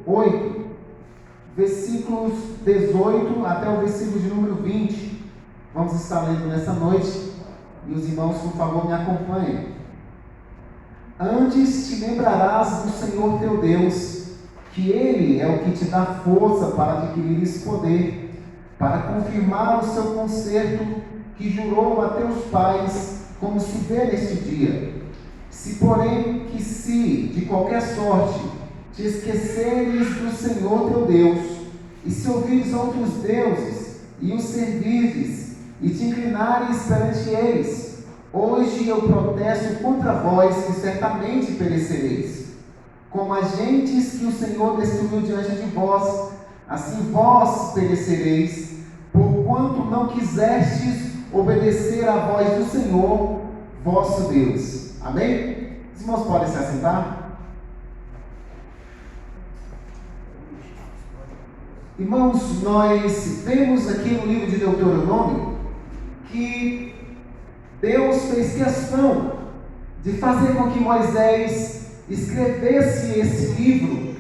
8, versículos 18 até o versículo de número 20. Vamos estar lendo nessa noite, e os irmãos, por favor, me acompanhem. Antes te lembrarás do Senhor teu Deus, que Ele é o que te dá força para adquirires poder, para confirmar o seu concerto que jurou a teus pais, como se vê neste dia. Se porém que se, de qualquer sorte, te esqueceres do Senhor teu Deus, e se ouvires outros deuses, e os servires, e te inclinares perante eles, hoje eu protesto contra vós, que certamente perecereis. Como agentes que o Senhor destruiu diante de vós, assim vós perecereis, porquanto não quisestes obedecer à voz do Senhor, vosso Deus. Amém? Os irmãos podem se assentar? Irmãos, nós vemos aqui no livro de Deuteronômio que Deus fez questão de fazer com que Moisés escrevesse esse livro,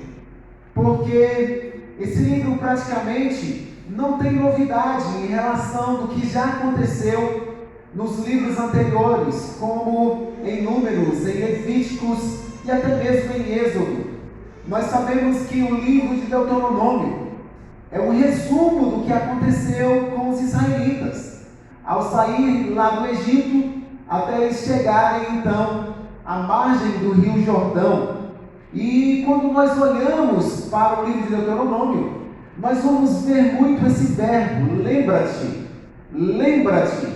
porque esse livro praticamente não tem novidade em relação do que já aconteceu nos livros anteriores, como em Números, em Levíticos e até mesmo em Êxodo. Nós sabemos que o livro de Deuteronômio é um resumo do que aconteceu com os israelitas, ao sair lá do Egito, até eles chegarem então à margem do rio Jordão. E quando nós olhamos para o livro de Deuteronômio, nós vamos ver muito esse verbo, lembra-te, lembra-te.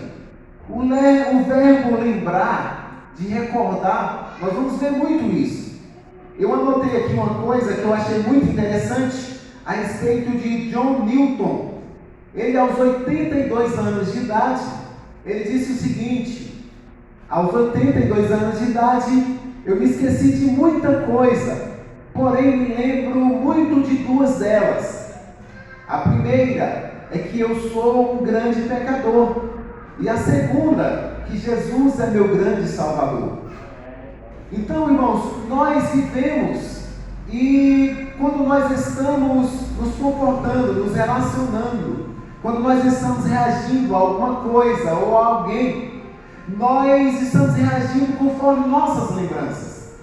O verbo lembrar, de recordar, nós vamos ver muito isso. Eu anotei aqui uma coisa que eu achei muito interessante a respeito de John Newton. Ele, aos 82 anos de idade, ele disse o seguinte: aos 82 anos de idade, eu me esqueci de muita coisa, porém me lembro muito de duas delas. A primeira é que eu sou um grande pecador, e a segunda, que Jesus é meu grande Salvador. Então, irmãos, nós vivemos, e quando nós estamos nos comportando, nos relacionando, quando nós estamos reagindo a alguma coisa ou a alguém, nós estamos reagindo conforme nossas lembranças.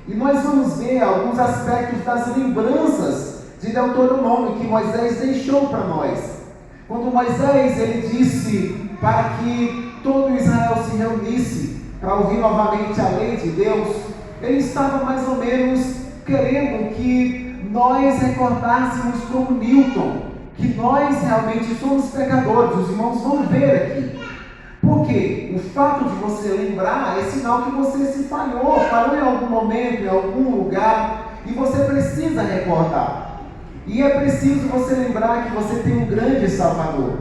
E nós vamos ver alguns aspectos das lembranças de Deuteronômio que Moisés deixou para nós. Quando Moisés ele disse para que todo Israel se reunisse para ouvir novamente a lei de Deus, ele estava mais ou menos querendo que nós recordássemos como Newton, que nós realmente somos pecadores. Os irmãos vão ver aqui. Porque o fato de você lembrar é sinal que você se falhou em algum momento, em algum lugar, e você precisa recordar. E é preciso você lembrar que você tem um grande Salvador.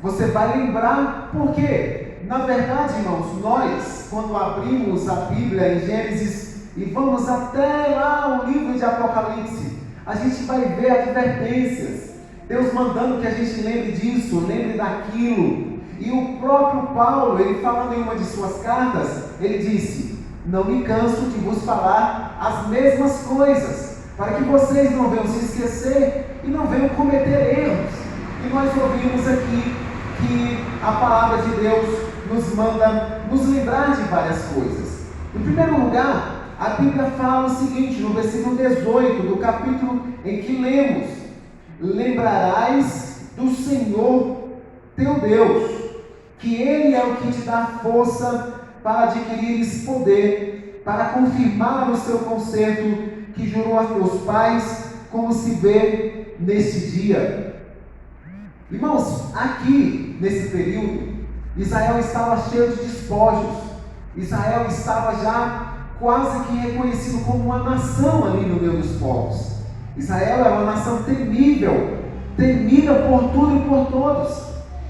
Você vai lembrar por quê? Na verdade, irmãos, nós, quando abrimos a Bíblia em Gênesis e vamos até lá o livro de Apocalipse, a gente vai ver advertências, Deus mandando que a gente lembre disso, lembre daquilo. E o próprio Paulo, ele falando em uma de suas cartas, ele disse: não me canso de vos falar as mesmas coisas, para que vocês não venham se esquecer e não venham cometer erros. E nós ouvimos aqui que a palavra de Deus nos manda nos lembrar de várias coisas. Em primeiro lugar, a Bíblia fala o seguinte, no versículo 18 do capítulo em que lemos: lembrarás do Senhor teu Deus, que Ele é o que te dá força para adquirires poder, para confirmar o seu concerto que jurou a teus pais, como se vê neste dia. Irmãos, aqui nesse período, Israel estava cheio de despojos. Israel estava já quase que reconhecido como uma nação ali no meio dos povos. Israel era uma nação temível, temida por tudo e por todos.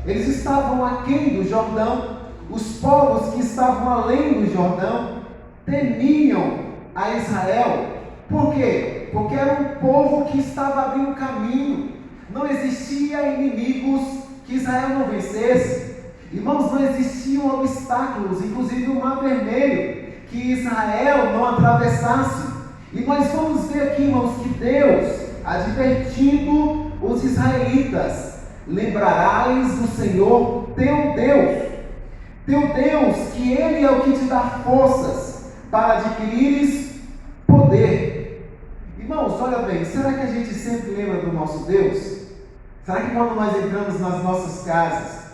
Eles estavam aquém do Jordão. Os povos que estavam além do Jordão temiam a Israel. Por quê? Porque era um povo que estava abrindo caminho. Não existia inimigos que Israel não vencesse. Irmãos, não existiam obstáculos, inclusive o Mar Vermelho, que Israel não atravessasse. E nós vamos ver aqui, irmãos, que Deus, advertindo os israelitas, lembrarás do Senhor teu Deus, que Ele é o que te dá forças para adquirires poder. Irmãos, olha bem, será que a gente sempre lembra do nosso Deus? Será que quando nós entramos nas nossas casas,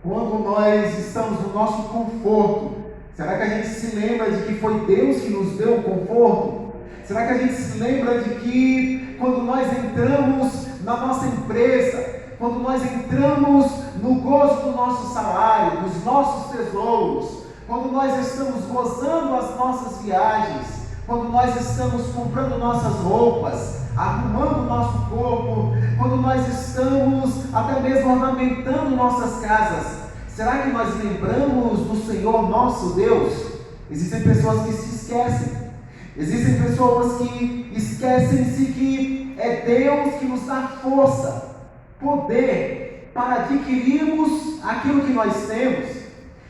quando nós estamos no nosso conforto, será que a gente se lembra de que foi Deus que nos deu o conforto? Será que a gente se lembra de que quando nós entramos na nossa empresa, quando nós entramos no gozo do nosso salário, dos nossos tesouros, quando nós estamos gozando as nossas viagens, quando nós estamos comprando nossas roupas, arrumando o nosso corpo, quando nós estamos até mesmo ornamentando nossas casas, será que nós lembramos do Senhor nosso Deus? Existem pessoas que se esquecem. Existem pessoas que esquecem-se que é Deus que nos dá força, poder, para adquirirmos aquilo que nós temos.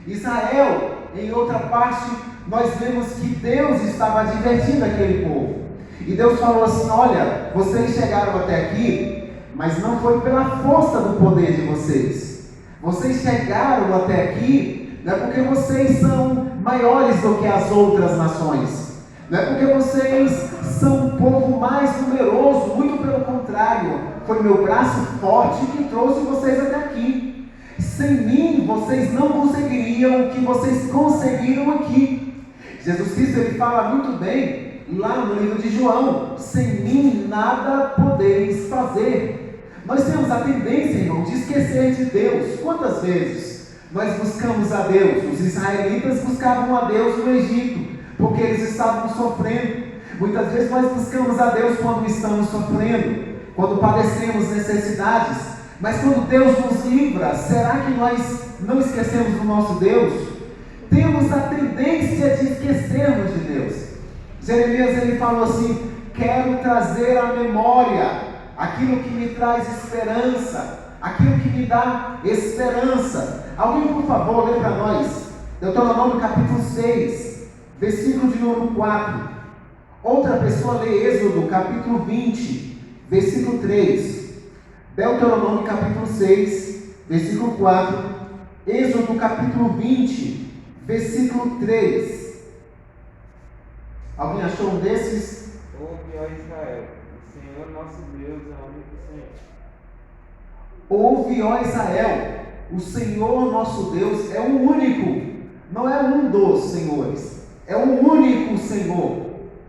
Israel, em outra parte, nós vemos que Deus estava advertindo aquele povo. E Deus falou assim: olha, vocês chegaram até aqui, mas não foi pela força do poder de vocês. Vocês chegaram até aqui, não é porque vocês são maiores do que as outras nações. Não é porque vocês são um povo mais numeroso, muito pelo contrário, foi meu braço forte que trouxe vocês até aqui. Sem mim, vocês não conseguiriam o que vocês conseguiram aqui. Jesus Cristo, ele fala muito bem, lá no livro de João: sem mim nada podeis fazer. Nós temos a tendência, irmão, de esquecer de Deus. Quantas vezes nós buscamos a Deus? Os israelitas buscavam a Deus no Egito, porque eles estavam sofrendo. Muitas vezes nós buscamos a Deus quando estamos sofrendo, quando padecemos necessidades. Mas quando Deus nos livra, será que nós não esquecemos do nosso Deus? Temos a tendência de esquecermos de Deus. Jeremias, ele falou assim: quero trazer à memória aquilo que me traz esperança, aquilo que me dá esperança. Alguém, por favor, lê para nós Deuteronômio capítulo 6, versículo de número 4. Outra pessoa lê Êxodo capítulo 20, versículo 3. Deuteronômio capítulo 6, versículo 4. Êxodo capítulo 20, versículo 3. Alguém achou um desses? Ouve, ó Israel, o Senhor nosso Deus é o único Senhor. Ouve, ó Israel, o Senhor nosso Deus é o único, não é um dos senhores, é o único Senhor.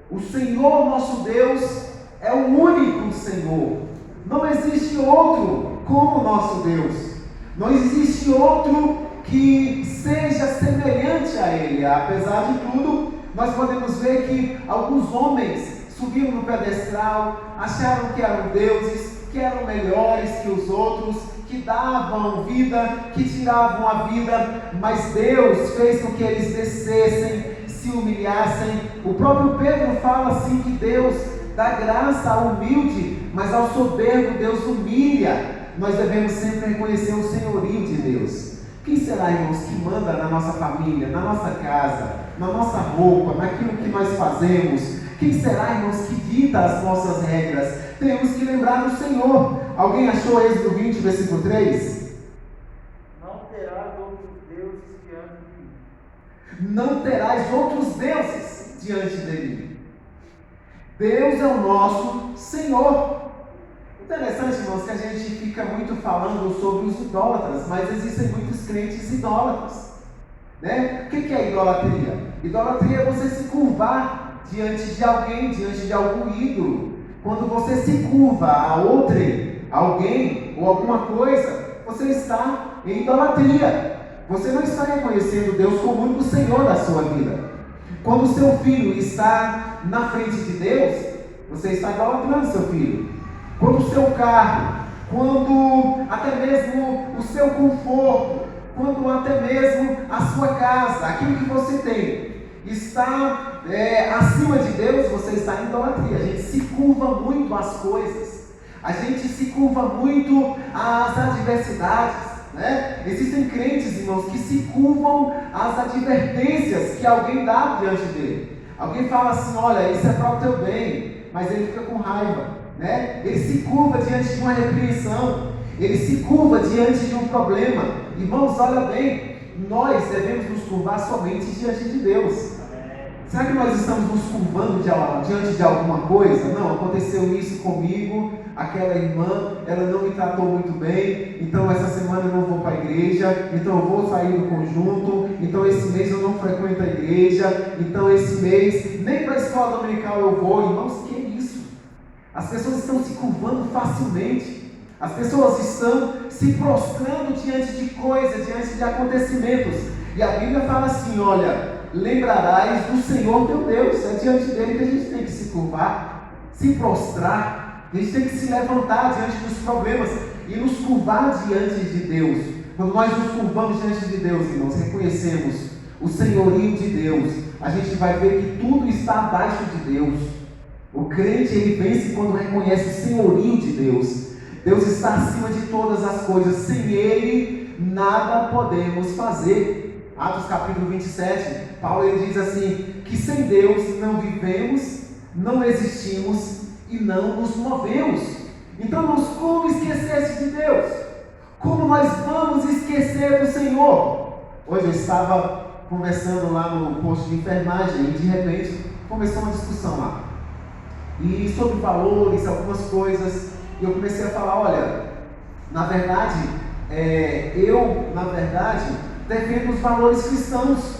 O Senhor nosso Deus é o único Senhor. Não existe outro como o nosso Deus. Não existe outro que seja semelhante a Ele. Apesar de tudo, nós podemos ver que alguns homens subiram no pedestal, acharam que eram deuses, que eram melhores que os outros, que davam vida, que tiravam a vida, mas Deus fez com que eles descessem, se humilhassem. O próprio Pedro fala assim que Deus dá graça ao humilde, mas ao soberbo Deus humilha. Nós devemos sempre reconhecer o senhorio de Deus. Quem será, irmãos, que manda na nossa família, na nossa casa, na nossa roupa, naquilo que nós fazemos? Quem será, irmãos, que dita as nossas regras? Temos que lembrar do Senhor. Alguém achou Êxodo 20, versículo 3? Não terás outros deuses diante de mim. Não terás outros deuses diante de mim. Deus é o nosso Senhor. Interessante, irmãos, que a gente fica muito falando sobre os idólatras, mas existem muitos crentes idólatras, né? O que é idolatria? Idolatria é você se curvar diante de alguém, diante de algum ídolo. Quando você se curva a outrem, alguém ou alguma coisa, você está em idolatria. Você não está reconhecendo Deus como o único Senhor da sua vida. Quando o seu filho está na frente de Deus, você está idolatrando seu filho. Quando o seu carro, quando até mesmo o seu conforto, quando até mesmo a sua casa, aquilo que você tem, está acima de Deus, você está em idolatria. A gente se curva muito às coisas, a gente se curva muito às adversidades, né? Existem crentes, irmãos, que se curvam às advertências que alguém dá diante dele. Alguém fala assim, olha, isso é para o teu bem, mas ele fica com raiva, né? Ele se curva diante de uma repreensão, ele se curva diante de um problema. Irmãos, olha bem, nós devemos nos curvar somente diante de Deus. Será que nós estamos nos curvando diante de alguma coisa? Não, aconteceu isso comigo, aquela irmã, ela não me tratou muito bem, então essa semana eu não vou para a igreja, então eu vou sair do conjunto, então esse mês eu não frequento a igreja, então esse mês nem para a escola dominical eu vou. Irmãos, que é isso? As pessoas estão se curvando facilmente, as pessoas estão se prostrando diante de coisas, diante de acontecimentos, e a Bíblia fala assim, olha, lembrarás do Senhor teu Deus. É diante dele que a gente tem que se curvar, se prostrar, a gente tem que se levantar diante dos problemas e nos curvar diante de Deus. Quando nós nos curvamos diante de Deus, irmãos, reconhecemos o senhorio de Deus, a gente vai ver que tudo está abaixo de Deus. O crente, ele vence quando reconhece o senhorio de Deus. Deus está acima de todas as coisas, sem ele nada podemos fazer. Atos capítulo 27, Paulo ele diz assim, que sem Deus não vivemos, não existimos e não nos movemos. Então, irmãos, como esquecer-se de Deus? Como nós vamos esquecer do Senhor? Hoje eu estava conversando lá no posto de enfermagem e de repente começou uma discussão lá. E sobre valores, algumas coisas, e eu comecei a falar, olha, na verdade, defendo os valores cristãos,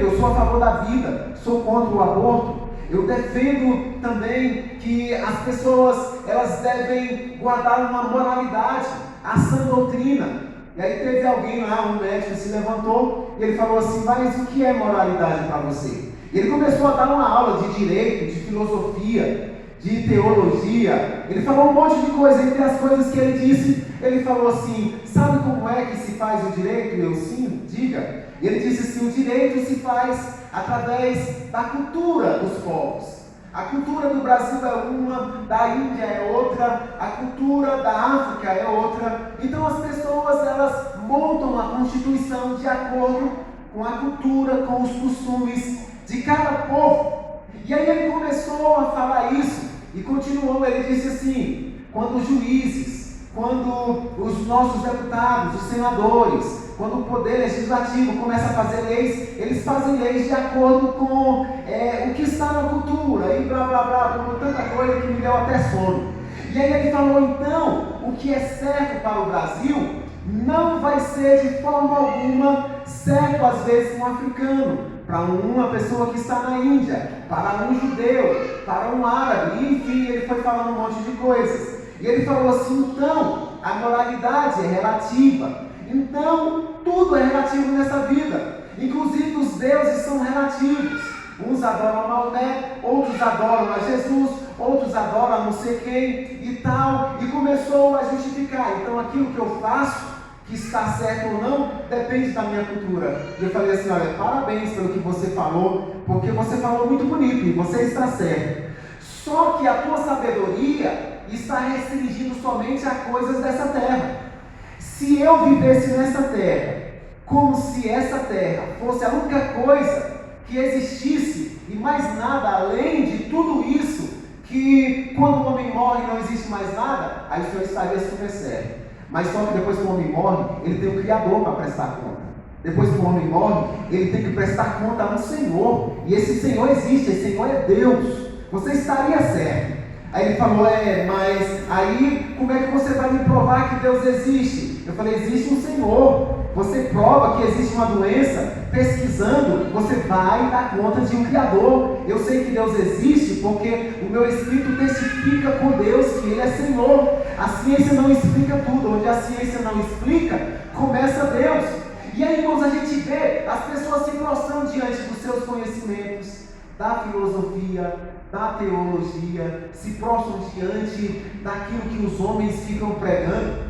eu sou a favor da vida, sou contra o aborto, eu defendo também que as pessoas, elas devem guardar uma moralidade, a sã doutrina. E aí teve alguém lá, um médico, se levantou e ele falou assim, mas o que é moralidade para você? E ele começou a dar uma aula de direito, de filosofia, de teologia, ele falou um monte de coisa. Entre as coisas que ele disse, ele falou assim, sabe como é que se faz o direito? Eu sim, diga. Ele disse assim, o direito se faz através da cultura dos povos. A cultura do Brasil é uma, da Índia é outra, a cultura da África é outra. Então as pessoas, elas montam a Constituição de acordo com a cultura, com os costumes de cada povo. E aí ele começou a falar isso e continuou, ele disse assim, quando os juízes, quando os nossos deputados, os senadores, quando o poder legislativo começa a fazer leis, eles fazem leis de acordo com o que está na cultura, e blá blá blá, com tanta coisa que me deu até sono. E aí ele falou, então, o que é certo para o Brasil, não vai ser de forma alguma certo às vezes um africano, para uma pessoa que está na Índia, para um judeu, para um árabe, e enfim, ele foi falando um monte de coisas. E ele falou assim, então, a moralidade é relativa, então, tudo é relativo nessa vida, inclusive os deuses são relativos, uns adoram a Maomé, outros adoram a Jesus, outros adoram a não sei quem e tal, e começou a justificar, então aquilo que eu faço, que está certo ou não, depende da minha cultura. E eu falei assim, olha, parabéns pelo que você falou, porque você falou muito bonito e você está certo. Só que a tua sabedoria está restringindo somente a coisas dessa terra. Se eu vivesse nessa terra, como se essa terra fosse a única coisa que existisse, e mais nada além de tudo isso, que quando o homem morre não existe mais nada, aí o Senhor estaria super certo. Mas só que depois que o homem morre, ele tem um Criador para prestar conta. Depois que o homem morre, ele tem que prestar conta a um Senhor. E esse Senhor existe, esse Senhor é Deus. Você estaria certo. Aí ele falou, mas aí como é que você vai me provar que Deus existe? Eu falei, existe um Senhor. Você prova que existe uma doença, pesquisando, você vai dar conta de um Criador. Eu sei que Deus existe porque o meu Espírito testifica com Deus que Ele é Senhor. A ciência não explica tudo, onde a ciência não explica, começa Deus. E aí, irmãos, a gente vê as pessoas se prostrando diante dos seus conhecimentos, da filosofia, da teologia, se prostram diante daquilo que os homens ficam pregando.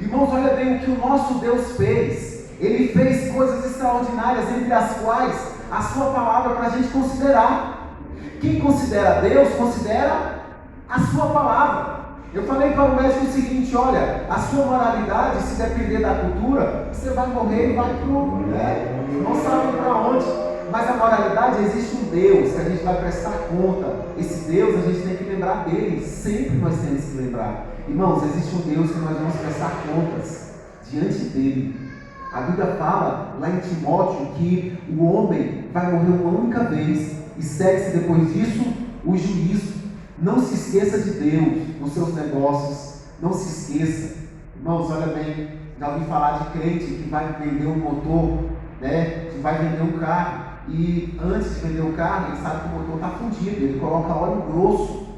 Irmãos, olha bem o que o nosso Deus fez. Ele fez coisas extraordinárias, entre as quais a sua palavra para a gente considerar. Quem considera Deus, considera a sua palavra. Eu falei para o médico o seguinte, olha, a sua moralidade, se depender da cultura, você vai morrer e vai para não sabe para onde. Mas a moralidade, existe um Deus que a gente vai prestar conta. Esse Deus a gente tem que lembrar dele. Sempre nós temos que lembrar. Irmãos, existe um Deus que nós vamos prestar contas diante dele. A Bíblia fala lá em Timóteo que o homem vai morrer uma única vez e segue-se depois disso o juízo. Não se esqueça de Deus nos seus negócios. Não se esqueça. Irmãos, olha bem, já ouvi falar de crente que vai vender um motor, né? Que vai vender um carro e antes de vender o carro, ele sabe que o motor está fundido, ele coloca óleo grosso.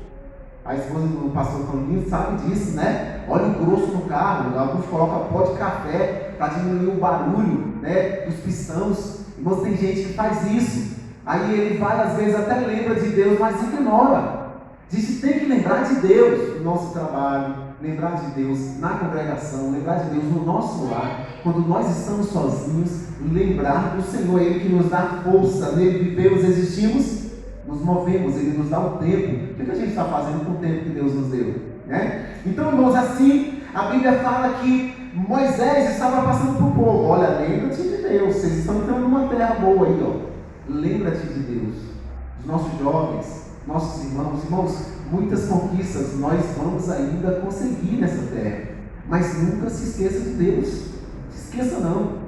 A esposa do pastor Toninho sabe disso, né? Óleo grosso no carro, alguns colocam pó de café para diminuir o barulho, né, dos pistões. Irmãos, tem gente que faz isso. Aí ele vai, às vezes até lembra de Deus, mas ignora. Diz que tem que lembrar de Deus no nosso trabalho, lembrar de Deus na congregação, lembrar de Deus no nosso lar. Quando nós estamos sozinhos, lembrar do Senhor, Ele que nos dá força, nele vivemos, existimos, nos movemos, Ele nos dá o tempo. O que a gente está fazendo com o tempo que Deus nos deu? Né? Então, irmãos, assim, a Bíblia fala que Moisés estava passando para o povo. Olha, lembra-te de Deus, vocês estão entrando numa terra boa aí, ó. Lembra-te de Deus. Os nossos jovens, nossos irmãos, muitas conquistas nós vamos ainda conseguir nessa terra. Mas nunca se esqueça de Deus. Se esqueça não.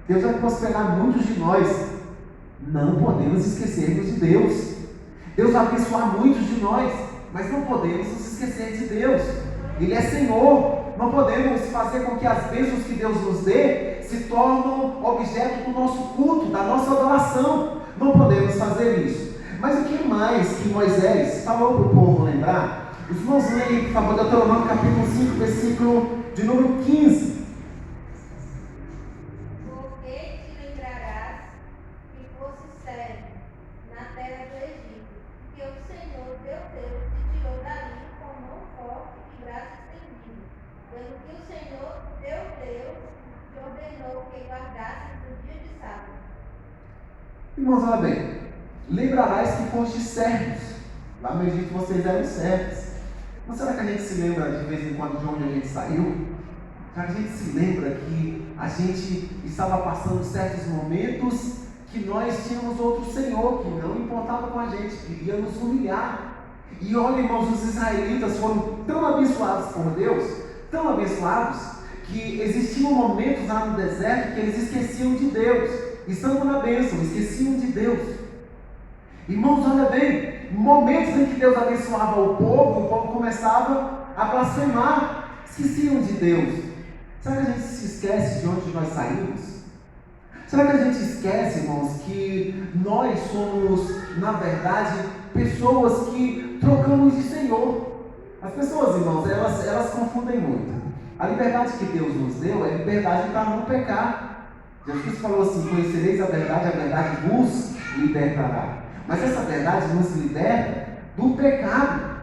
Deus vai prosperar muitos de nós. Não podemos esquecermos de Deus. Deus vai abençoar muitos de nós, mas não podemos nos esquecer de Deus. Ele é Senhor. Não podemos fazer com que as bênçãos que Deus nos dê se tornem objeto do nosso culto, da nossa adoração. Não podemos fazer isso. Mas o que mais que Moisés falou para o povo lembrar? Os irmãos leem, por favor, Deuteronômio capítulo 5, versículo de número 15. Porque te lembrarás que fosse servo na terra do Egito, que o Senhor teu Deus te tirou dali com mão forte e braço estendido, pelo que o Senhor teu Deus te ordenou que guardasses no dia de sábado. Irmãos, olha bem. Lembrarás que foste servos. Lá no Egito vocês eram servos. Mas será que a gente se lembra de vez em quando de onde a gente saiu? Será que a gente se lembra que a gente estava passando certos momentos que nós tínhamos outro Senhor que não importava com a gente, queria nos humilhar? E olha, irmãos, os israelitas foram tão abençoados por Deus, tão abençoados, que existiam momentos lá no deserto que eles esqueciam de Deus. Estando na bênção, esqueciam de Deus. Irmãos, olha bem, momentos em que Deus abençoava o povo começava a blasfemar, esqueciam de Deus. Será que a gente se esquece de onde nós saímos? Será que a gente esquece, irmãos, que nós somos, na verdade, pessoas que trocamos de Senhor? As pessoas, irmãos, elas confundem muito. A liberdade que Deus nos deu é liberdade para não pecar. Jesus falou assim: conhecereis a verdade vos libertará. Mas essa verdade nos liberta do pecado.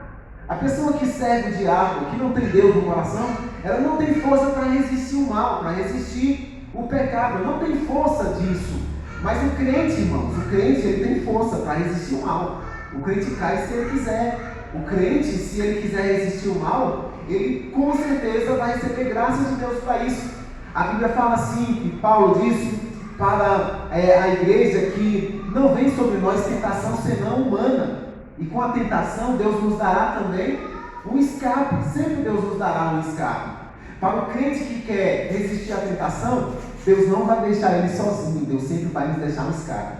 A pessoa que serve o diabo, que não tem Deus no coração, ela não tem força para resistir o mal, para resistir o pecado. Não tem força disso. Mas o crente, irmãos, o crente ele tem força para resistir o mal. O crente cai se ele quiser. O crente, se ele quiser resistir o mal, ele com certeza vai receber graça de Deus para isso. A Bíblia fala assim, que Paulo disse para a igreja que não vem sobre nós tentação senão humana, e com a tentação Deus nos dará também um escape. Sempre Deus nos dará um escape. Para o crente que quer resistir à tentação, Deus não vai deixar ele sozinho, Deus sempre vai nos deixar um escape.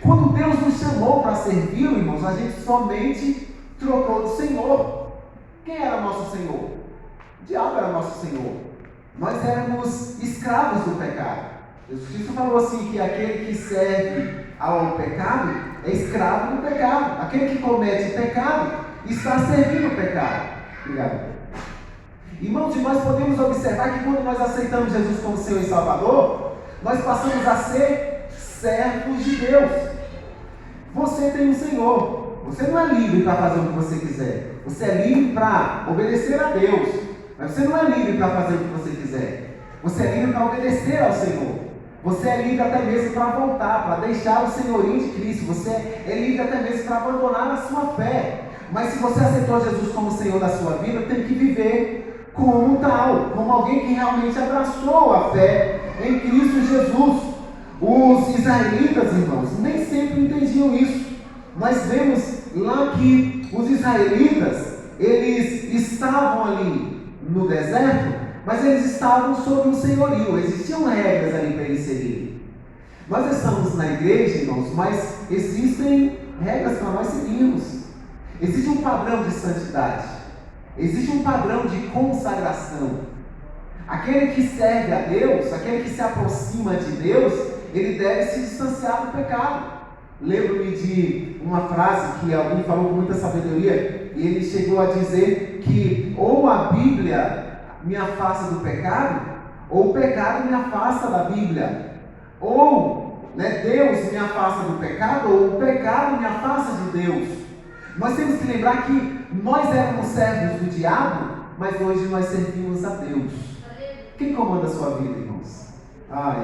Quando Deus nos chamou para servir, irmãos, a gente somente trocou do Senhor. Quem era nosso Senhor? O diabo era nosso Senhor. Nós éramos escravos do pecado. Jesus Cristo falou assim, que aquele que serve ao pecado é escravo do pecado. Aquele que comete pecado está servindo o pecado. Obrigado. Irmãos, nós podemos observar que quando nós aceitamos Jesus como Senhor e Salvador, nós passamos a ser servos de Deus. Você tem um Senhor. Você não é livre para fazer o que você quiser. Você é livre para obedecer a Deus. Mas você não é livre para fazer o que você quiser. Você é livre para obedecer ao Senhor. Você é livre até mesmo para voltar, para deixar o senhorio de Cristo. Você é livre até mesmo para abandonar a sua fé. Mas se você aceitou Jesus como Senhor da sua vida, tem que viver como um tal, como alguém que realmente abraçou a fé em Cristo Jesus. Os israelitas, irmãos, nem sempre entendiam isso. Nós vemos lá que os israelitas, eles estavam ali no deserto, mas eles estavam sob um senhorio, existiam regras ali para eles seguirem. Nós estamos na igreja, irmãos, mas existem regras para nós seguirmos. Existe um padrão de santidade, existe um padrão de consagração. Aquele que serve a Deus, aquele que se aproxima de Deus, ele deve se distanciar do pecado. Lembro-me de uma frase que alguém falou com muita sabedoria, e ele chegou a dizer que ou a Bíblia me afasta do pecado, ou o pecado me afasta da Bíblia. Ou Deus me afasta do pecado, ou o pecado me afasta de Deus. Nós temos que lembrar que nós éramos servos do diabo, mas hoje nós servimos a Deus. Quem comanda a sua vida, irmãos?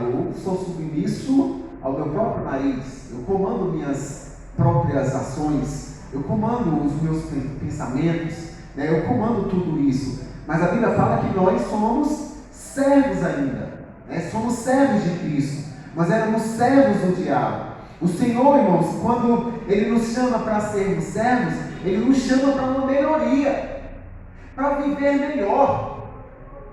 Eu sou submisso ao meu próprio nariz, eu comando minhas próprias ações, eu comando os meus pensamentos, eu comando tudo isso. Mas a Bíblia fala que nós somos servos ainda, somos servos de Cristo. Nós éramos servos do diabo. O Senhor, irmãos, quando Ele nos chama para sermos servos, Ele nos chama para uma melhoria, para viver melhor.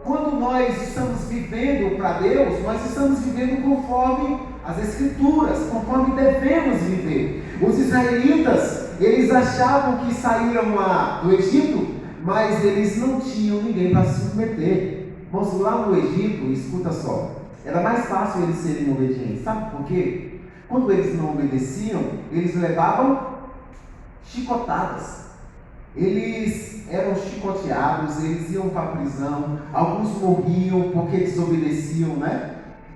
Quando nós estamos vivendo para Deus, nós estamos vivendo conforme as Escrituras, conforme devemos viver. Os israelitas, eles achavam que saíram lá do Egito, mas eles não tinham ninguém para se submeter. Irmãos, lá no Egito, escuta só, era mais fácil eles serem obedientes. Sabe por quê? Quando eles não obedeciam, eles levavam chicotadas. Eles eram chicoteados, eles iam para a prisão, alguns morriam porque desobedeciam,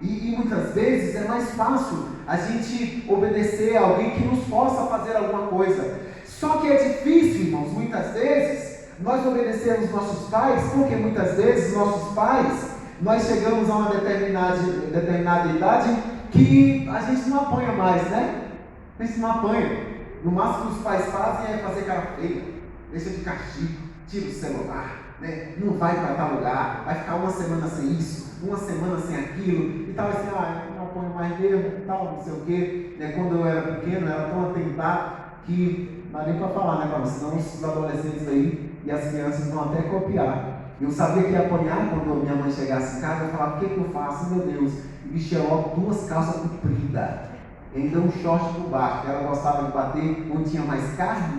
E muitas vezes é mais fácil a gente obedecer a alguém que nos possa fazer alguma coisa. Só que é difícil, irmãos, muitas vezes, nós obedecermos nossos pais, porque muitas vezes nossos pais, nós chegamos a uma determinada idade que a gente não apanha mais, A gente não apanha. No máximo que os pais fazem é fazer cara feia. Deixa de castigo, tira o celular, não vai para tal lugar, vai ficar uma semana sem isso, uma semana sem aquilo, e tal, assim, eu não apoio mais mesmo, tal, não sei o quê. Quando eu era pequeno, eu era tão atentado que não dá nem para falar, senão os adolescentes aí e as crianças vão até copiar. Eu sabia que ia apanhar quando minha mãe chegasse em casa, eu falava, o que eu faço? Meu Deus, e vestia logo 2 calças compridas. Ainda um short por baixo, ela gostava de bater onde tinha mais carne,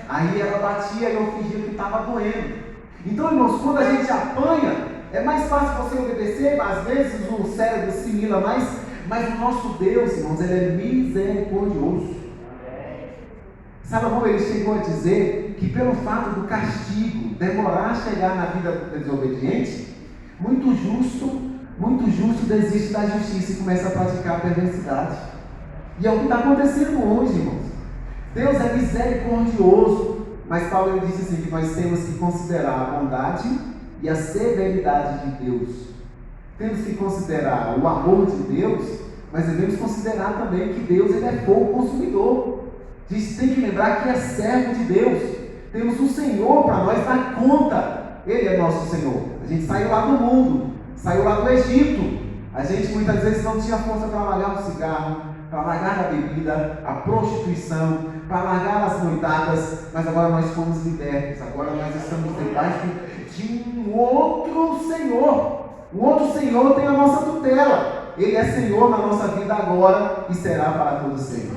Aí ela batia e eu fingia que estava doendo. Então, irmãos, quando a gente apanha, é mais fácil você obedecer, às vezes o cérebro assimila mais, mas o nosso Deus, irmãos, Ele é misericordioso. Salomão, ele chegou a dizer que pelo fato do castigo demorar a chegar na vida do desobediente, muito justo desiste da justiça e começa a praticar a perversidade. E é o que está acontecendo hoje, irmãos. Deus é misericordioso, mas Paulo ele disse assim, que nós temos que considerar a bondade e a severidade de Deus. Temos que considerar o amor de Deus, mas devemos considerar também que Deus ele é fogo consumidor. A gente tem que lembrar que é servo de Deus. Temos um Senhor para nós dar conta. Ele é nosso Senhor. A gente saiu lá do mundo, saiu lá do Egito. A gente muitas vezes não tinha força para largar o cigarro, para largar a bebida, a prostituição, para largar as noitadas, mas agora nós fomos libertos, agora nós estamos debaixo de um outro Senhor. O outro Senhor tem a nossa tutela. Ele é Senhor na nossa vida agora e será para todo sempre.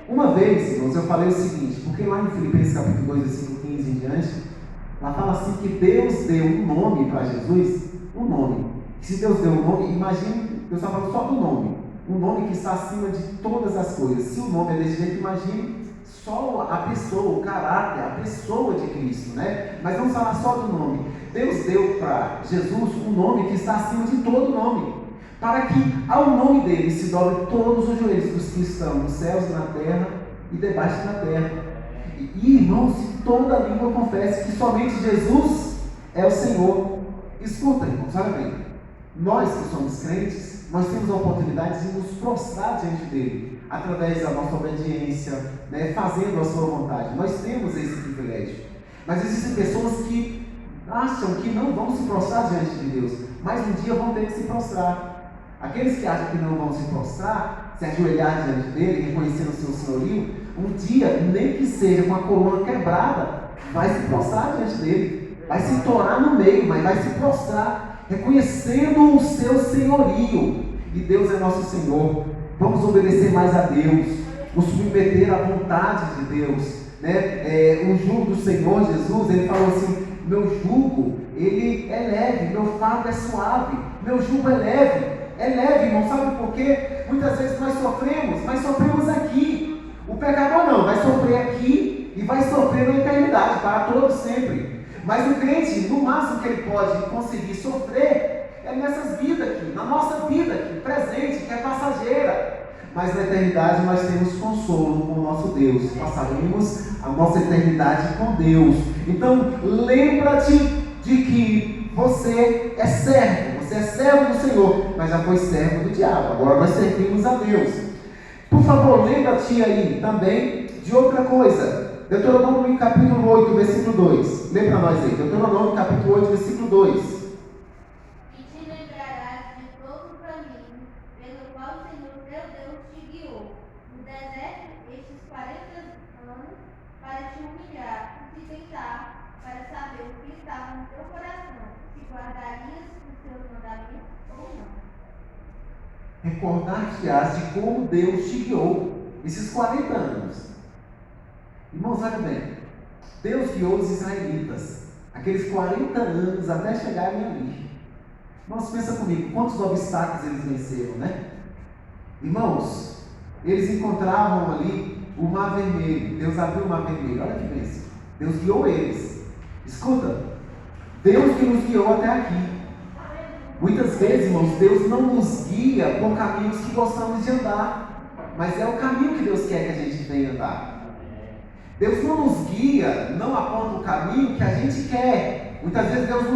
Uma vez, irmãos, eu falei o seguinte, porque lá em Filipenses capítulo 2, versículo 15 em diante, lá fala assim que Deus deu um nome para Jesus, um nome. Se Deus deu um nome, imagine, Deus está falando só do nome. Um nome que está acima de todas as coisas. Se o nome é desse jeito, imagine só a pessoa, o caráter, a pessoa de Cristo, Mas vamos falar só do nome. Deus deu para Jesus um nome que está acima de todo nome, para que ao nome dele se dobre todos os joelhos dos que estão nos céus, na terra e debaixo da terra. E irmãos, se toda língua confesse que somente Jesus é o Senhor. Escuta, irmãos, olha bem. Nós que somos crentes, nós temos a oportunidade de nos prostrar diante dele, através da nossa obediência, fazendo a sua vontade. Nós temos esse privilégio. Mas existem pessoas que acham que não vão se prostrar diante de Deus, mas um dia vão ter que se prostrar. Aqueles que acham que não vão se prostrar, se ajoelhar diante dele, reconhecendo o seu senhorio, um dia, nem que seja com a coluna quebrada, vai se prostrar diante dele, vai se torar no meio, mas vai se prostrar, reconhecendo o seu senhorio. E Deus é nosso Senhor. Vamos obedecer mais a Deus, nos submeter à vontade de Deus, né? O jugo do Senhor Jesus, ele falou assim: meu jugo, ele é leve, meu fardo é suave, meu jugo é leve, irmão. Sabe por quê? Muitas vezes nós sofremos, mas sofremos aqui. O pecador não, vai sofrer aqui e vai sofrer na eternidade, para todos sempre. Mas o crente, no máximo que ele pode conseguir sofrer é nessas vidas aqui, na nossa vida aqui, presente, que é passageira. Mas na eternidade nós temos consolo com o nosso Deus. Passaremos a nossa eternidade com Deus. Então, lembra-te de que você é servo do Senhor, mas já foi servo do diabo. Agora nós servimos a Deus. Por favor, lembra-te aí também de outra coisa. Deuteronômio capítulo 8, versículo 2. Lê para nós aí. Deuteronômio capítulo 8, versículo 2. Recordar-te-ás de como Deus te guiou esses 40 anos. Irmãos, olha bem, Deus guiou os israelitas aqueles 40 anos até chegarem ali. Irmãos, pensa comigo, quantos obstáculos eles venceram, né? Irmãos, eles encontravam ali o Mar Vermelho. Deus abriu o Mar Vermelho, olha que bênção. Deus guiou eles. Escuta, Deus que nos guiou até aqui. Muitas vezes, irmãos, Deus não nos guia por caminhos que gostamos de andar, mas é o caminho que Deus quer que a gente venha andar. Deus não nos guia, não aponta o caminho que a gente quer. Muitas vezes Deus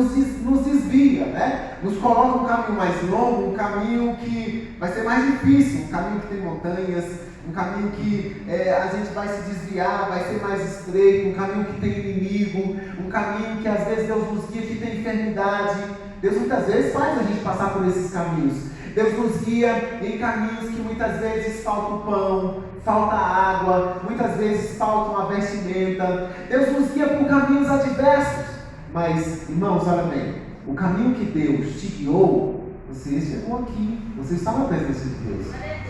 nos desvia, né? Nos coloca um caminho mais longo, um caminho que vai ser mais difícil, um caminho que tem montanhas, um caminho que a gente vai se desviar, vai ser mais estreito, um caminho que tem inimigo, um caminho que às vezes Deus nos guia que tem enfermidade. Deus muitas vezes faz a gente passar por esses caminhos. Deus nos guia em caminhos que muitas vezes falta o pão, falta água, muitas vezes falta uma vestimenta. Deus nos guia por caminhos adversos. Mas, irmãos, olha bem, o caminho que Deus te guiou, você chegou aqui, você está na presença de Deus.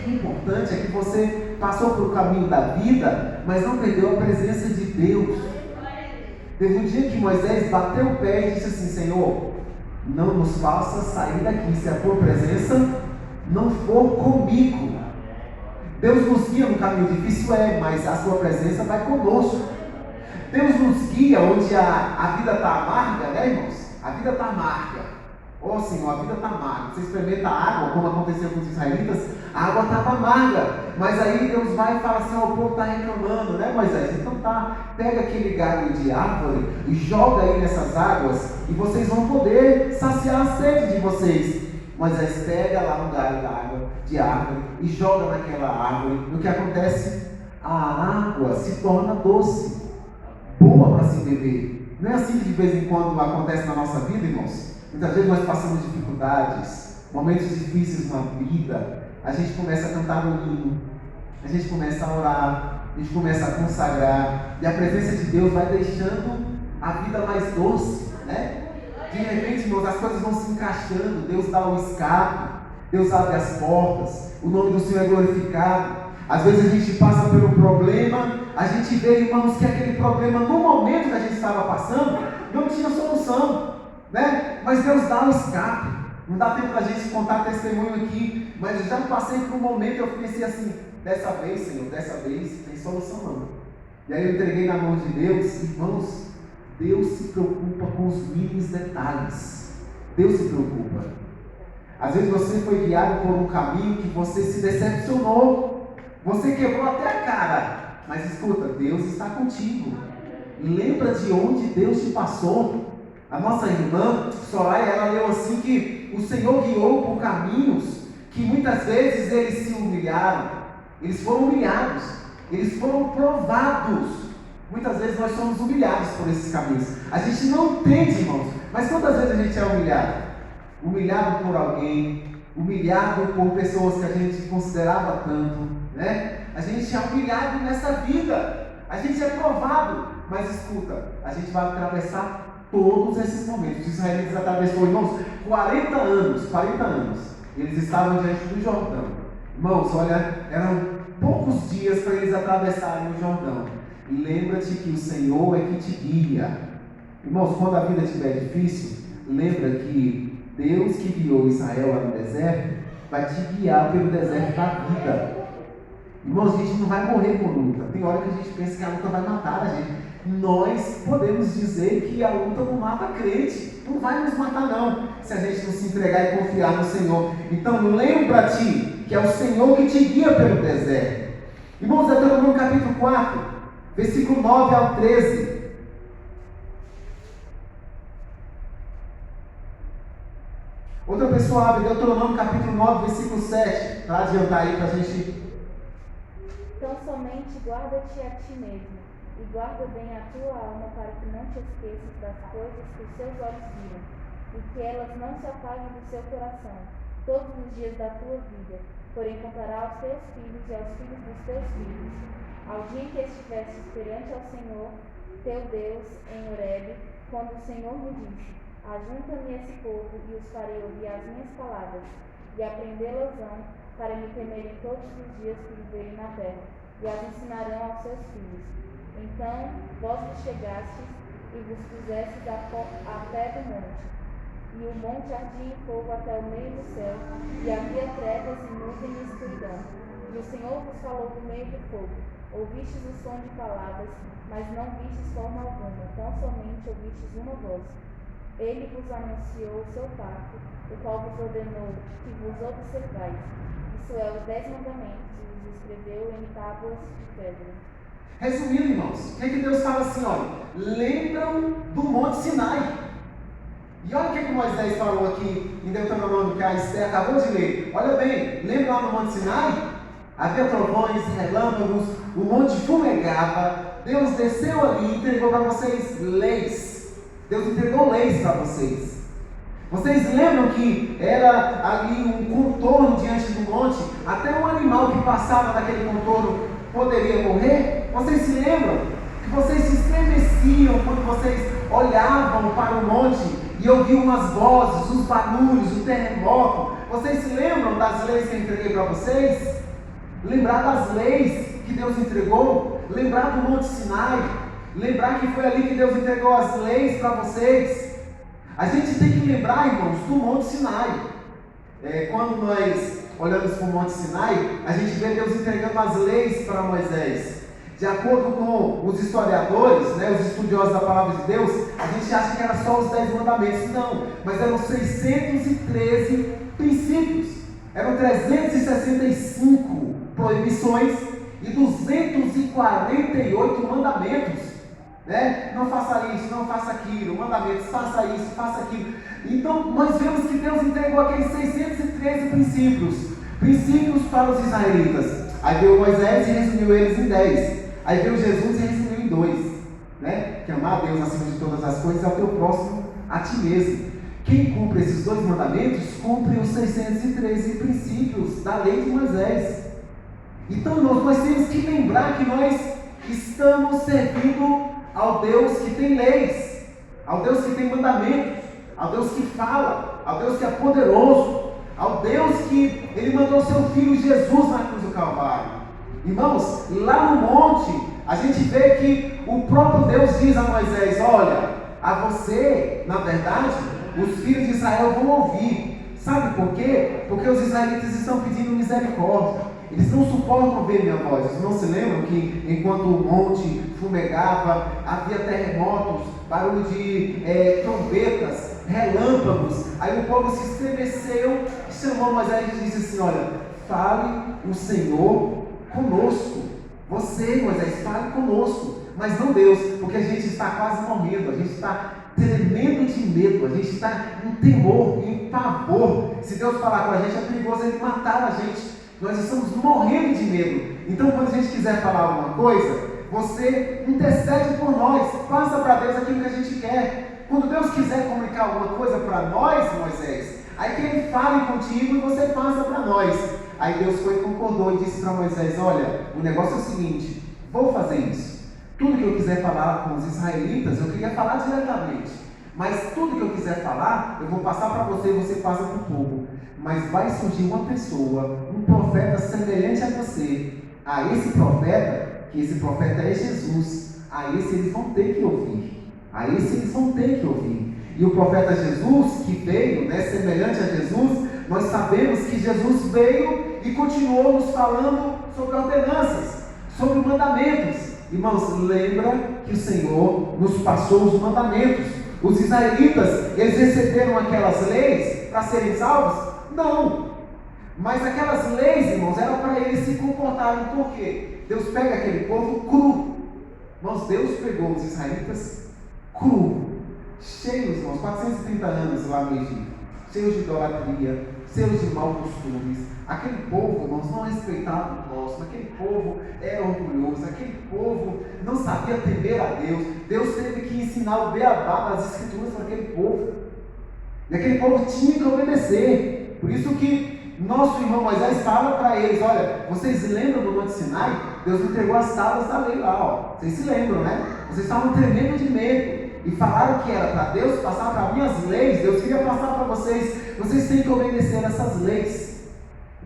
O importante é que você passou pelo caminho da vida, mas não perdeu a presença de Deus. Teve um dia que Moisés bateu o pé e disse assim: Senhor, não nos faça sair daqui se a tua presença não for comigo. Deus nos guia no caminho difícil, mas a sua presença vai conosco. Deus nos guia onde a vida está amarga, né, irmãos? A vida está amarga. Oh Senhor, a vida está amarga. Você experimenta a água, como aconteceu com os israelitas, a água estava amarga. Mas aí Deus vai e fala assim: ó, o povo está reclamando, né, Moisés? Então tá, pega aquele galho de árvore e joga aí nessas águas e vocês vão poder saciar a sede de vocês. Moisés pega lá um galho de árvore e joga naquela árvore. E o que acontece? A água se torna doce, boa para se beber. Não é assim que de vez em quando acontece na nossa vida, irmãos? Muitas vezes nós passamos dificuldades, momentos difíceis na vida. A gente começa a cantar um hino, a gente começa a orar, a gente começa a consagrar, e a presença de Deus vai deixando a vida mais doce, né? De repente, irmãos, as coisas vão se encaixando, Deus dá o escape, Deus abre as portas, o nome do Senhor é glorificado. Às vezes a gente passa pelo problema, a gente vê, irmãos, que aquele problema, no momento que a gente estava passando, não tinha solução, né? Mas Deus dá o escape. Não dá tempo da gente contar testemunho aqui, mas eu já passei por um momento, eu pensei assim: dessa vez, Senhor, dessa vez, tem solução não. E aí eu entreguei na mão de Deus. Irmãos, Deus se preocupa com os mínimos detalhes. Deus se preocupa. Às vezes você foi guiado por um caminho que você se decepcionou, você quebrou até a cara, mas escuta, Deus está contigo. Lembra de onde Deus te passou. A nossa irmã Soraya, ela leu assim que o Senhor guiou por caminhos que muitas vezes eles se humilharam, eles foram humilhados, eles foram provados. Muitas vezes nós somos humilhados por esses caminhos. A gente não entende, irmãos, mas quantas vezes a gente é humilhado? Humilhado por alguém, humilhado por pessoas que a gente considerava tanto, né? A gente é humilhado nessa vida, a gente é provado, mas escuta, a gente vai atravessar todos esses momentos. Os israelitas atravessou, irmãos, 40 anos, eles estavam diante do Jordão. Irmãos, olha, eram poucos dias para eles atravessarem o Jordão. E lembra-te que o Senhor é que te guia. Irmãos, quando a vida estiver difícil, lembra que Deus que guiou Israel lá no deserto, vai te guiar pelo deserto da vida. Irmãos, a gente não vai morrer com luta. Tem hora que a gente pensa que a luta vai matar a gente. Nós podemos dizer que a luta não mata crente. Não vai nos matar não, se a gente não se entregar e confiar no Senhor. Então lembra-te que é o Senhor que te guia pelo deserto. Irmãos, Deuteronômio capítulo 4, versículo 9 ao 13. Outra pessoa abre Deuteronômio capítulo 9, versículo 7, para adiantar aí para a gente. Então somente guarda-te a ti mesmo, e guarda bem a tua alma, para que não te esqueças das coisas que os seus olhos viram, e que elas não se apaguem do seu coração, todos os dias da tua vida, porém contará aos teus filhos e aos filhos dos teus filhos, ao dia em que estivestes perante ao Senhor, teu Deus, em Horebe, quando o Senhor me disse: ajunta-me esse povo, e os farei ouvir as minhas palavras, e aprendê-las-ão, para me temerem todos os dias que viverem na terra, e as ensinarão aos seus filhos. Então vós vos chegastes e vos pusestes a pé do monte, e o monte ardia em fogo até o meio do céu, e havia trevas e nuvem e escuridão. E o Senhor vos falou do meio do fogo. Ouvistes o som de palavras, mas não vistes forma alguma, tão somente ouvistes uma voz. Ele vos anunciou o seu pacto, o qual vos ordenou que vos observais. Isso é, os 10 mandamentos, e os escreveu em tábuas de pedra. Resumindo, irmãos, o que Deus fala assim, olha, lembram do Monte Sinai. E olha o que Moisés falou aqui em Deuteronômio, que a Esther acabou de ler. Olha bem, lembra lá no Monte Sinai? Havia trovões, relâmpagos, o monte fumegava, Deus desceu ali e entregou para vocês leis. Deus entregou leis para vocês. Vocês lembram que era ali um contorno diante do monte? Até um animal que passava naquele contorno poderia morrer? Vocês se lembram? Que vocês se estremeciam quando vocês olhavam para o monte e ouviam as vozes, os barulhos, o terremoto. Vocês se lembram das leis que eu entreguei para vocês? Lembrar das leis que Deus entregou? Lembrar do Monte Sinai? Lembrar que foi ali que Deus entregou as leis para vocês? A gente tem que lembrar, irmãos, do Monte Sinai. Quando nós olhamos para o Monte Sinai, a gente vê Deus entregando as leis para Moisés. De acordo com os historiadores, né, os estudiosos da palavra de Deus, a gente acha que era só os 10 mandamentos. Não, mas eram 613 princípios. Eram 365 proibições e 248 mandamentos. Né? Não faça isso, não faça aquilo, mandamentos, faça isso, faça aquilo. Então nós vemos que Deus entregou aqueles 613 princípios para os israelitas. Aí veio Moisés e resumiu eles em 10. Aí veio Jesus e resumiu em 2, né? Que amar a Deus acima de todas as coisas, é o teu próximo a ti mesmo. Quem cumpre esses 2 mandamentos, cumpre os 613 princípios da lei de Moisés. Então nós temos que lembrar que nós estamos servindo ao Deus que tem leis, ao Deus que tem mandamentos, ao Deus que fala, ao Deus que é poderoso, ao Deus que Ele mandou seu Filho Jesus na cruz do Calvário. Irmãos, lá no monte, a gente vê que o próprio Deus diz a Moisés: olha, a você, na verdade, os filhos de Israel vão ouvir. Sabe por quê? Porque os israelitas estão pedindo misericórdia. Eles não suportam ouvir minha voz. Vocês não se lembram que enquanto o monte fumegava, havia terremotos, barulho de trombetas, relâmpagos. Aí o povo se estremeceu e chamou Moisés e disse assim: olha, fale o Senhor conosco. Você, Moisés, fale conosco, mas não Deus, porque a gente está quase morrendo, a gente está tremendo de medo, a gente está em temor, em pavor. Se Deus falar com a gente, é perigoso Ele matar a gente. Nós estamos morrendo de medo. Então, quando a gente quiser falar alguma coisa, você intercede por nós, passa para Deus aquilo que a gente quer. Quando Deus quiser comunicar alguma coisa para nós, Moisés, Aí que ele fale contigo e você passa para nós. Aí Deus foi e concordou e disse para Moisés: olha, o negócio é o seguinte, vou fazer isso. Tudo que eu quiser falar com os israelitas, eu queria falar diretamente. Mas tudo que eu quiser falar, eu vou passar para você e você passa para o povo. Mas vai surgir uma pessoa, um profeta semelhante a você. A esse profeta, que esse profeta é Jesus, a esse eles vão ter que ouvir. A esse eles vão ter que ouvir. E o profeta Jesus, que veio, semelhante a Jesus, nós sabemos que Jesus veio e continuou nos falando sobre ordenanças, sobre mandamentos. Irmãos, lembra que o Senhor nos passou os mandamentos. Os israelitas, eles receberam aquelas leis para serem salvos? Não. Mas aquelas leis, irmãos, eram para eles se comportarem. Por quê? Deus pega aquele povo cru. Irmãos, Deus pegou os israelitas cru, cheios, irmãos, 430 anos lá no Egito, cheios de idolatria, cheios de maus costumes. Aquele povo, irmãos, não respeitava o próximo, aquele povo era orgulhoso, aquele povo não sabia temer a Deus. Deus teve que ensinar o beabá das escrituras para aquele povo, e aquele povo tinha que obedecer. Por isso que nosso irmão Moisés fala para eles: olha, vocês lembram do Monte Sinai? Deus entregou as tábuas da lei lá, ó. Vocês se lembram, né? Vocês estavam tremendo de medo e falaram que era para Deus passar para mim as leis. Deus queria passar para vocês. Vocês têm que obedecer essas leis.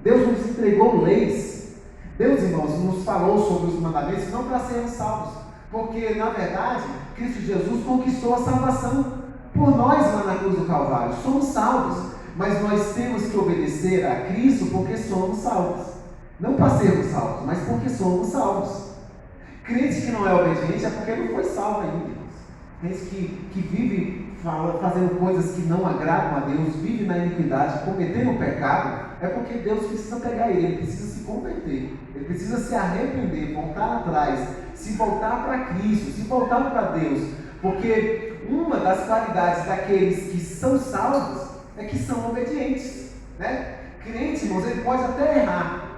Deus nos entregou leis. Deus, irmãos, nos falou sobre os mandamentos não para sermos salvos, porque na verdade Cristo Jesus conquistou a salvação por nós lá na cruz do Calvário. Somos salvos, mas nós temos que obedecer a Cristo porque somos salvos. Não para sermos salvos, mas porque somos salvos. Crente que não é obediente é porque não foi salvo ainda. Crente que vive fazendo coisas que não agradam a Deus, vive na iniquidade, cometendo o pecado, é porque Deus precisa pegar ele precisa se converter, ele precisa se arrepender, voltar atrás, se voltar para Cristo, se voltar para Deus. Porque uma das qualidades daqueles que são salvos é que são obedientes, né? Crente, irmãos, ele pode até errar,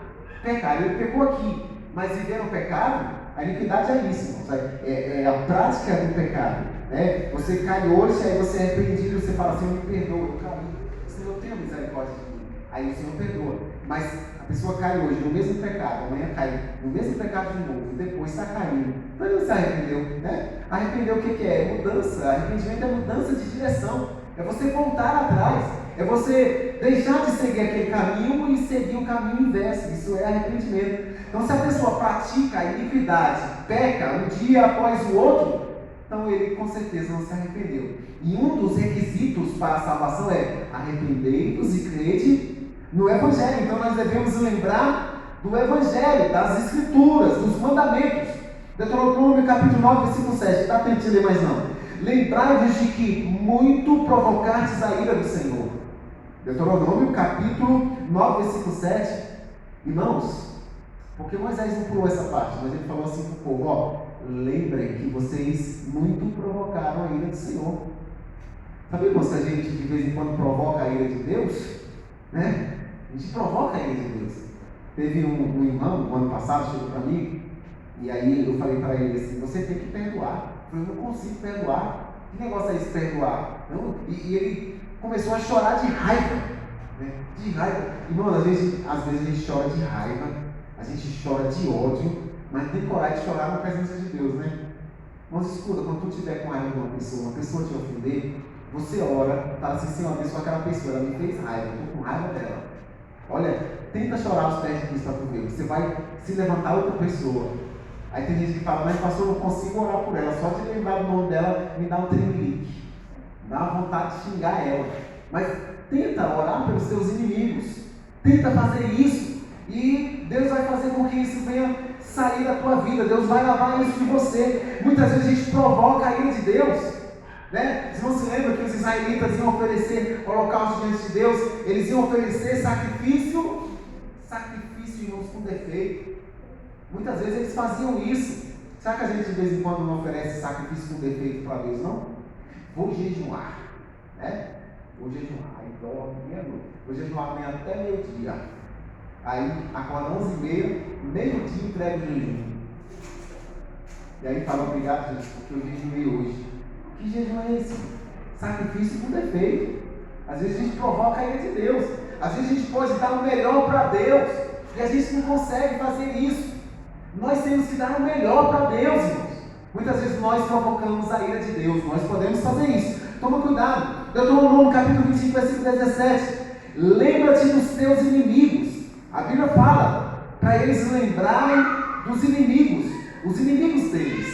pecar, ele pecou aqui, mas viver no pecado, a iniquidade é isso, irmãos, é a prática do pecado, né? Você cai hoje, aí você é arrependido, você fala: Senhor, me perdoa, eu caí, Senhor, tenha misericórdia de mim. Aí o Senhor perdoa, mas a pessoa cai hoje no mesmo pecado, amanhã cai no mesmo pecado de novo, depois está caindo, então ele não se arrependeu, né? Arrepender o que é? Mudança. Arrependimento é mudança de direção, é você voltar atrás, é você deixar de seguir aquele caminho e seguir o caminho inverso. Isso é arrependimento. Então, se a pessoa pratica a iniquidade, peca um dia após o outro, então ele com certeza não se arrependeu. E um dos requisitos para a salvação é: arrependei-vos e crede no Evangelho. Então nós devemos lembrar do Evangelho, das Escrituras, dos mandamentos. Deuteronômio capítulo 9, versículo 7. Está tentando ler mais não. Lembrai-vos de que muito provocastes a ira do Senhor. Deuteronômio capítulo 9, versículo 7. Irmãos, porque Moisés não pulou essa parte, mas ele falou assim para o povo: ó, lembrem que vocês muito provocaram a ira do Senhor. Sabemos que a gente de vez em quando provoca a ira de Deus, né? A gente provoca a ira de Deus. Teve um irmão, no ano passado, chegou para mim, e aí eu falei para ele assim: você tem que perdoar. Eu falei: não consigo perdoar. Que negócio é esse, perdoar? Não? E ele começou a chorar de raiva, né? De raiva. Irmão, às vezes a gente chora de raiva, a gente chora de ódio, mas não tem coragem de chorar na presença de Deus, né? Mas escuta, quando tu estiver com raiva de uma pessoa te ofender, você ora, fala assim: Senhor, abençoa aquela pessoa, ela me fez raiva, eu estou com raiva dela. Olha, tenta chorar aos pés de Cristo para tu ver, você vai se levantar outra pessoa. Aí tem gente que fala: mas pastor, eu não consigo orar por ela, só de lembrar do nome dela me dá um tremelique, dá uma vontade de xingar ela. Mas tenta orar pelos seus inimigos, tenta fazer isso, e Deus vai fazer com que isso venha sair da tua vida. Deus vai lavar isso de você. Muitas vezes a gente provoca a ira de Deus, né? Vocês não se lembram que os israelitas iam oferecer holocausto diante de Deus? Eles iam oferecer sacrifício, irmãos, com defeito. Muitas vezes eles faziam isso. Será que a gente de vez em quando não oferece sacrifício com defeito para Deus, não? Vou jejuar, né? Vou jejuar, aí dorme meia-noite. Vou jejuar amanhã até meio-dia. Aí acorda 11h30, meio-dia entrega o jejum. E aí fala: obrigado, gente, porque eu jejuei hoje. Que jejum é esse? Sacrifício com defeito. Às vezes a gente provoca a ira de Deus. Às vezes a gente pode dar o melhor para Deus e a gente não consegue fazer isso. Nós temos que dar o melhor para Deus, irmãos. Muitas vezes nós provocamos a ira de Deus. Nós podemos fazer isso. Toma cuidado. Deuteronômio capítulo 25, versículo 17. Lembra-te dos teus inimigos. A Bíblia fala para eles lembrarem dos inimigos. Os inimigos deles.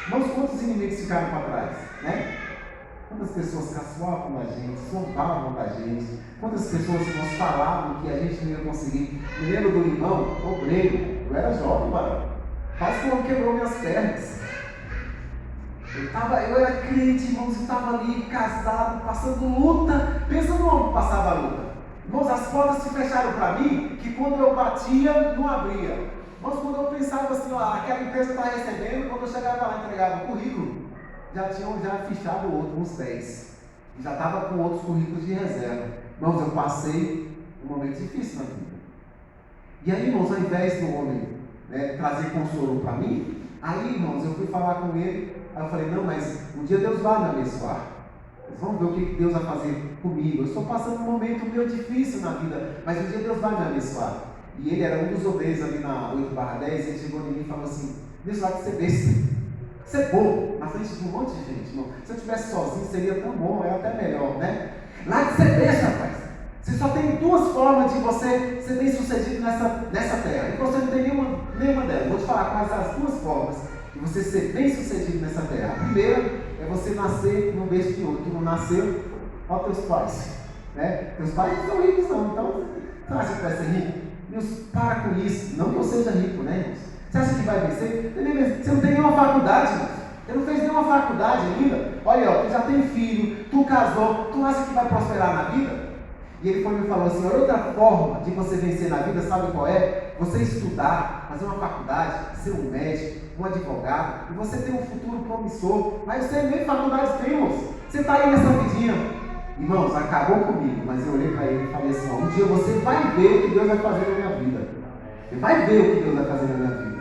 Irmãos, quantos inimigos ficaram para trás? Né? Quantas pessoas caçoavam da gente, zombavam da gente, quantas pessoas nos falavam que a gente não ia conseguir. Me lembro do irmão, obreiro, eu era jovem, mano. Quase que o homem quebrou minhas pernas. Eu era crente, irmãos, eu estava ali casado, passando luta. Pensa no homem que passava a luta. Irmãos, as portas se fecharam para mim, que quando eu batia, não abria. Irmãos, quando eu pensava assim, ó, aquela empresa está recebendo, quando eu chegava lá e entregava o currículo, já tinham fichado outro, uns 10. E já estava com outros currículos de reserva. Irmãos, eu passei um momento difícil na vida. E aí, irmãos, ao invés do homem trazer consolo para mim, aí, irmãos, eu fui falar com ele. Aí eu falei, não, mas um dia Deus vai me abençoar. Vocês vão ver o que Deus vai fazer comigo. Eu estou passando um momento meio difícil na vida, mas um dia Deus vai me abençoar. E ele era um dos obreiros ali na 8/10, ele chegou em mim e falou assim, Deus vai ser besta. Você é bom, na frente de um monte de gente, irmão. Se eu estivesse sozinho, seria tão bom, é até melhor, né? Lá de ser besta, rapaz. Você só tem duas formas de você ser bem sucedido nessa terra. E você não tem nenhuma delas. Vou te falar quais as duas formas de você ser bem sucedido nessa terra. A primeira é você nascer num berço de ouro. Tu não nasceu, olha teus pais. Né? Teus pais não são ricos não, então você acha que vai ser rico? Deus, para com isso. Não que eu seja rico, né, irmãos? Você acha que vai vencer? Você não tem nenhuma faculdade, irmãos. Você não fez nenhuma faculdade ainda. Olha, ó, tu já tem filho, tu casou, tu acha que vai prosperar na vida? E ele foi me falou assim, olha, outra forma de você vencer na vida, sabe qual é? Você estudar, fazer uma faculdade, ser um médico, um advogado, e você ter um futuro promissor. Mas você nem faculdade tem, irmãos. Você está aí nessa vidinha. Irmãos, acabou comigo, mas eu olhei para ele e falei assim, ó, um dia você vai ver o que Deus vai fazer na minha vida. Você vai ver o que Deus vai fazer na minha vida.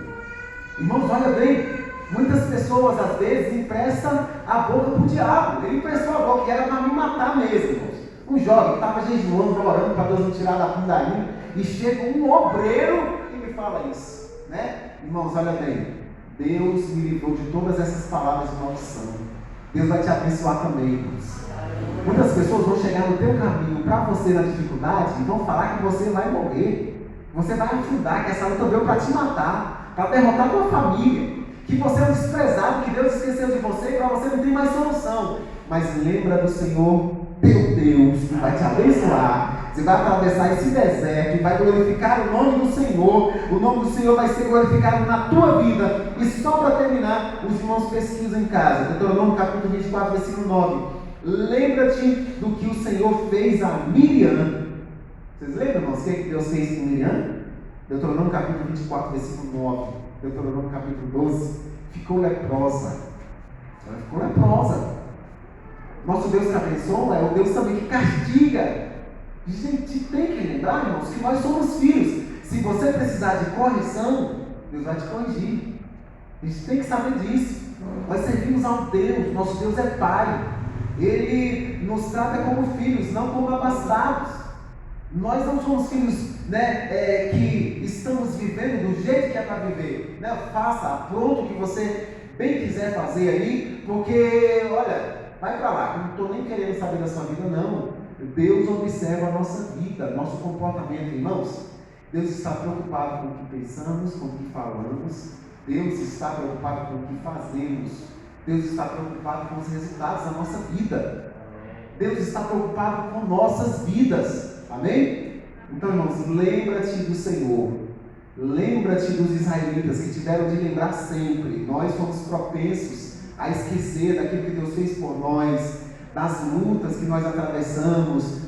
Irmãos, olha bem, muitas pessoas às vezes emprestam a boca para o diabo. Ele emprestou a boca, que era para me matar mesmo, irmãos. Um jovem que estava jejuando, orando para Deus me tirar da pindainha, e chega um obreiro e me fala isso, né? Irmãos, olha bem, Deus me livrou de todas essas palavras de maldição. Deus vai te abençoar também, irmãos. Muitas pessoas vão chegar no teu caminho para você na dificuldade e vão falar que você vai morrer, você vai afundar, que essa luta veio para te matar, para derrotar a tua família, que você é um desprezado, que Deus esqueceu de você e para você não tem mais solução. Mas lembra do Senhor teu Deus, que vai te abençoar. Você vai atravessar esse deserto e vai glorificar o nome do Senhor. O nome do Senhor vai ser glorificado na tua vida. E só para terminar, os irmãos pesquisam em casa. Deuteronômio capítulo 24, versículo 9. Lembra-te do que o Senhor fez a Miriam. Vocês lembram, irmãos, o que Deus fez com Miriam? Deuteronômio capítulo 24, versículo 9. Deuteronômio capítulo 12. Ficou leprosa. Ela ficou leprosa. Nosso Deus que abençoa é o Deus também que castiga. Gente, tem que lembrar, irmãos, que nós somos filhos. Se você precisar de correção, Deus vai te corrigir. A gente tem que saber disso. Nós servimos ao Deus, nosso Deus é Pai. Ele nos trata como filhos, não como abastados. Nós não somos filhos, que estamos vivendo do jeito que é para viver. Faça, pronto o que você bem quiser fazer aí, porque, olha, vai para lá, eu não estou nem querendo saber da sua vida, não. Deus observa a nossa vida, nosso comportamento, irmãos. Deus está preocupado com o que pensamos, com o que falamos. Deus está preocupado com o que fazemos. Deus está preocupado com os resultados da nossa vida. Deus está preocupado com nossas vidas. Amém? Então, irmãos, lembra-te do Senhor. Lembra-te dos israelitas que tiveram de lembrar sempre. Nós somos propensos a esquecer daquilo que Deus fez por nós, das lutas que nós atravessamos,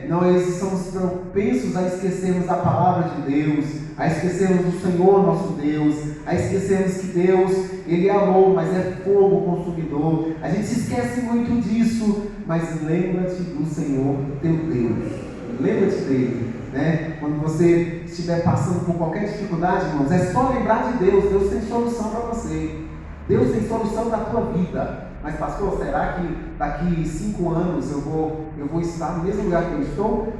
Nós somos propensos a esquecermos da palavra de Deus, a esquecermos do Senhor nosso Deus, a esquecermos que Deus, Ele é amor, mas é fogo consumidor. A gente se esquece muito disso, mas lembra-te do Senhor teu Deus. Lembra-te dele, Quando você estiver passando por qualquer dificuldade, irmãos, é só lembrar de Deus. Deus tem solução para você. Deus tem solução para a tua vida. Mas pastor, será que daqui 5 anos eu vou estar no mesmo lugar que eu estou?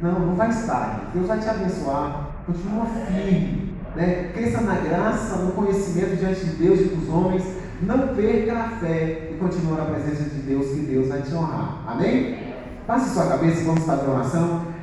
Não, não vai estar. Deus vai te abençoar. Continua firme, né? Cresça na graça, no conhecimento diante de Deus e dos homens. Não perca a fé e continue na presença de Deus, que Deus vai te honrar. Amém? Passe sua cabeça e vamos fazer uma oração.